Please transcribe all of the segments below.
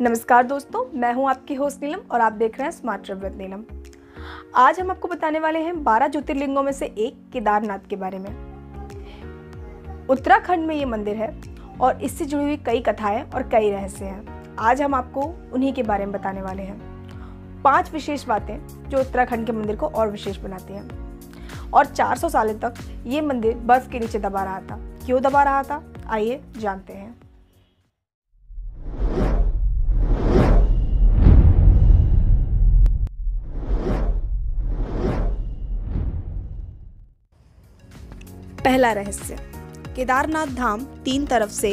नमस्कार दोस्तों, मैं हूं आपकी होस्ट नीलम और आप देख रहे हैं स्मार्ट ट्रिप विद नीलम। आज हम आपको बताने वाले हैं 12 ज्योतिर्लिंगों में से एक केदारनाथ के बारे में। उत्तराखंड में ये मंदिर है और इससे जुड़ी हुई कई कथाएं और कई रहस्य हैं। आज हम आपको उन्हीं के बारे में बताने वाले हैं। 5 विशेष बातें जो उत्तराखंड के मंदिर को और विशेष बनाती हैं। और 400 सालों तक ये मंदिर बर्फ के नीचे दबा रहा था। क्यों दबा रहा था, आइए जानते हैं। पहला रहस्य, केदारनाथ धाम 3 तरफ से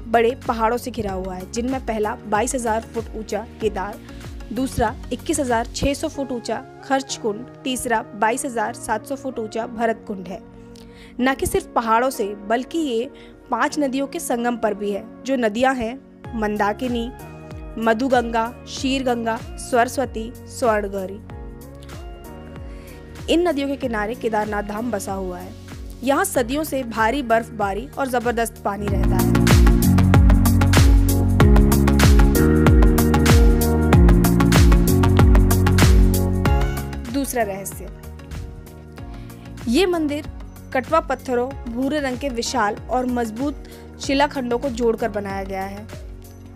बड़े पहाड़ों से घिरा हुआ है, जिनमें पहला 22,000 फुट ऊंचा केदार, दूसरा 21,600 फुट ऊंचा खर्च कुंड, तीसरा 22,700 फुट ऊंचा भरत कुंड है। न कि सिर्फ पहाड़ों से बल्कि ये 5 नदियों के संगम पर भी है, जो नदियां हैं मंदाकिनी, मधुगंगा, शीरगंगा, सरस्वती, स्वर्णगौरी। इन नदियों के किनारे केदारनाथ धाम बसा हुआ है। यहाँ सदियों से भारी बर्फबारी और जबरदस्त पानी रहता है। दूसरा रहस्य, ये मंदिर कटवा पत्थरों, भूरे रंग के विशाल और मजबूत शिलाखंडों को जोड़कर बनाया गया है।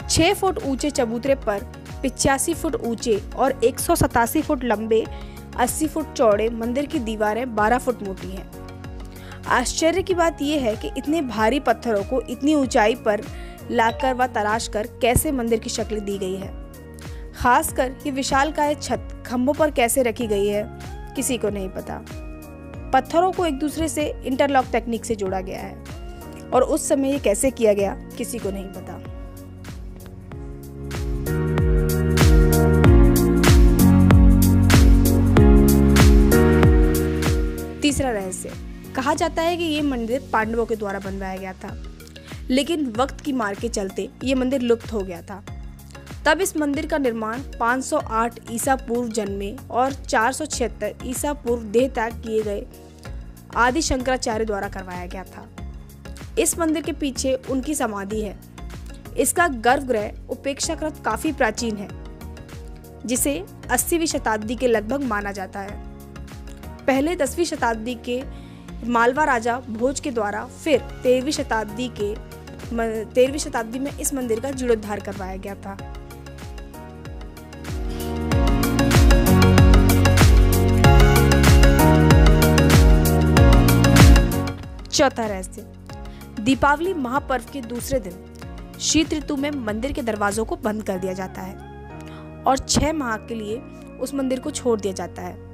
6 फुट ऊंचे चबूतरे पर 85 फुट ऊंचे और 187 फुट लंबे, 80 फुट चौड़े मंदिर की दीवारें 12 फुट मोटी हैं। आश्चर्य की बात यह है कि इतने भारी पत्थरों को इतनी ऊंचाई पर लाकर व तराश कर कैसे मंदिर की शक्ल दी गई है। खासकर ये विशालकाय छत खंभों पर कैसे रखी गई है, किसी को नहीं पता। पत्थरों को एक दूसरे से इंटरलॉक टेक्निक से जोड़ा गया है और उस समय ये कैसे किया गया, किसी को नहीं पता। तीसरा रहस्य, कहा जाता है कि ये मंदिर पांडवों के द्वारा बनवाया गया था, लेकिन वक्त की मार के चलते ये मंदिर लुप्त हो गया था। तब इस मंदिर का निर्माण 508 ईसा पूर्व जन्मे और 476 ईसा पूर्व देह त्याग किए गए आदि शंकराचार्य द्वारा करवाया गया था। इस मंदिर के पीछे उनकी समाधि है। इसका गर्भगृह उपेक्षाकृत काफी प्राचीन है, जिसे 80वीं शताब्दी के लगभग माना जाता है। पहले 10वीं शताब्दी के मालवा राजा भोज के द्वारा फिर 13वीं शताब्दी में इस मंदिर का जीर्णोद्धार करवाया गया था। चौथा रहस्य, दीपावली महापर्व के दूसरे दिन शीत ऋतु में मंदिर के दरवाजों को बंद कर दिया जाता है और 6 माह के लिए उस मंदिर को छोड़ दिया जाता है।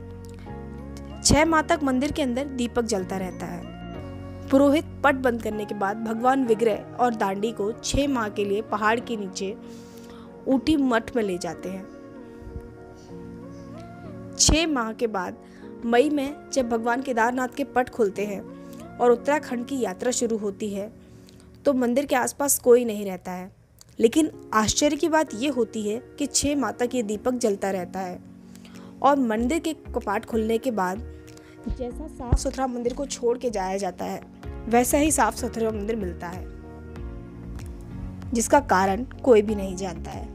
6 माह तक मंदिर के अंदर दीपक जलता रहता है। पुरोहित पट बंद करने के बाद भगवान विग्रह और दांडी को 6 माह के लिए पहाड़ के नीचे ऊटी मठ में ले जाते हैं। 6 माह के बाद मई में जब भगवान केदारनाथ के पट खुलते हैं और उत्तराखंड की यात्रा शुरू होती है, तो मंदिर के आसपास कोई नहीं रहता है। लेकिन आश्चर्य की बात यह होती है कि 6 माह तक ये दीपक जलता रहता है और मंदिर के कपाट खुलने के बाद जैसा साफ सुथरा मंदिर को छोड़ के जाया जाता है, वैसा ही साफ सुथरा मंदिर मिलता है, जिसका कारण कोई भी नहीं जानता है।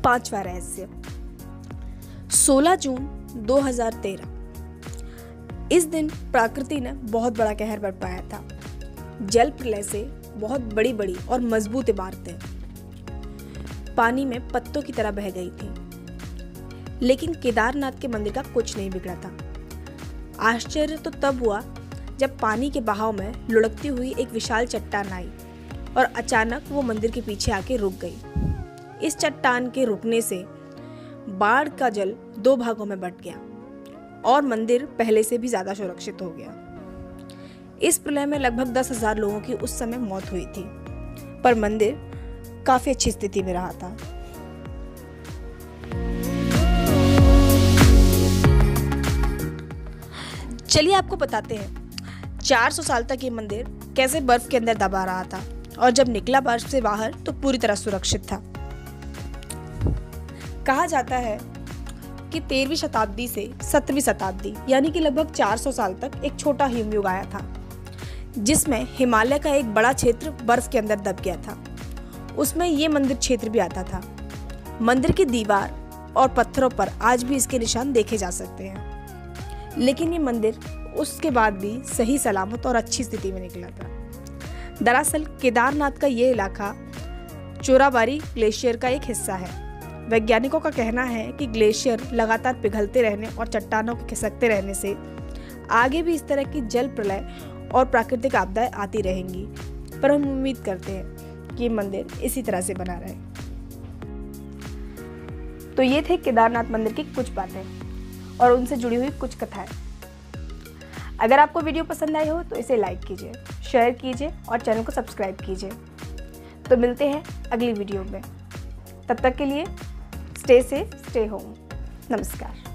पांचवा रहस्य, 16 जून 2013। इस दिन प्रकृति ने बहुत बड़ा कहर बरपाया था। जल प्रलय से बहुत बड़ी बड़ी और मजबूत इमारतें पानी में पत्तों की तरह बह गई थी, लेकिन केदारनाथ के मंदिर का कुछ नहीं बिगड़ा था। आश्चर्य तो तब हुआ जब पानी के बहाव में लुढ़कती हुई एक विशाल चट्टान आई और अचानक वो मंदिर के पीछे आके रुक गई। इस चट्टान के रुकने से बाढ़ का जल 2 भागों में बंट गया और मंदिर पहले से भी ज्यादा सुरक्षित हो गया। इस प्रलय में लगभग 10,000 लोगों की उस समय मौत हुई थी, पर मंदिर काफी अच्छी स्थिति में रहा था। चलिए आपको बताते हैं 400 साल तक ये मंदिर कैसे बर्फ के अंदर दबा रहा था और जब निकला बर्फ से बाहर तो पूरी तरह सुरक्षित था। कहा जाता है कि 13वीं शताब्दी से 17वीं शताब्दी यानी कि लगभग 400 साल तक एक छोटा हिमयुग आया था, जिसमें हिमालय का एक बड़ा क्षेत्र बर्फ के अंदर दब गया था। उसमें ये मंदिर क्षेत्र भी आता था। मंदिर की दीवार और पत्थरों पर आज भी इसके निशान देखे जा सकते हैं, लेकिन ये मंदिर उसके बाद भी सही सलामत और अच्छी स्थिति में निकला था। दरअसल केदारनाथ का ये इलाका चोराबाड़ी ग्लेशियर का एक हिस्सा है। वैज्ञानिकों का कहना है कि ग्लेशियर लगातार पिघलते रहने और चट्टानों के खिसकते रहने से आगे भी इस तरह की जल प्रलय और प्राकृतिक आपदाएं आती रहेंगी, पर हम उम्मीद करते हैं कि ये मंदिर इसी तरह से बना रहे। तो ये थे केदारनाथ मंदिर की कुछ बातें और उनसे जुड़ी हुई कुछ कथाएं। अगर आपको वीडियो पसंद आई हो तो इसे लाइक कीजिए, शेयर कीजिए और चैनल को सब्सक्राइब कीजिए। तो मिलते हैं अगली वीडियो में। तब तक के लिए स्टे सेफ, स्टे होम। नमस्कार।